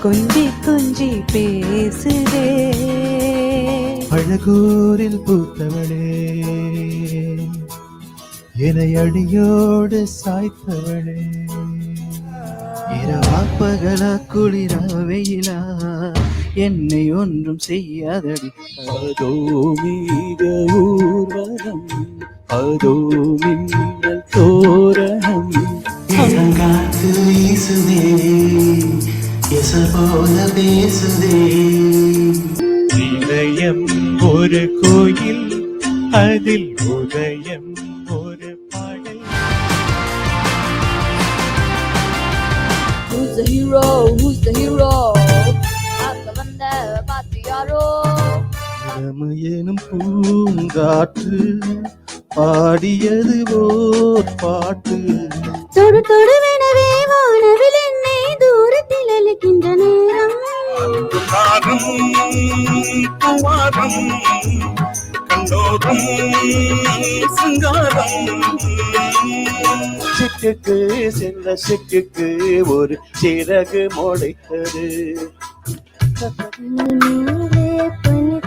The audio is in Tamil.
கொஞ்சி கொஞ்சி பேசுதே. அழகூரில் பூத்தவளே, என்னை அடியோடு சாய்த்தவளே, இரவா பகலா குளிரா வெயிலா என்னை ஒன்றும் செய்யாதடி. அதோ மீக ஊர்வலம், அதோ மின்னல் தோரணம். இளங்காற்று வீசுதே, எச போல பேசுதே. இதயம் ஒரு கோயில், அதில் உதயம் ஒரு பாடல். Who's the hero? Who's the hero? அந்த வந்த பாத்து யாரோ. இளமை எனும் பூங்காற்று பாடியது ஓர் பாட்டு. தொடு தொடுவெனவே வானவில் என்னை தூரத்தில் அழைக்கின்ற நேரம். சிக்குக்கு சென்ற சிக்குக்கு ஒரு சிறகு முளைத்தது. மேலே பனி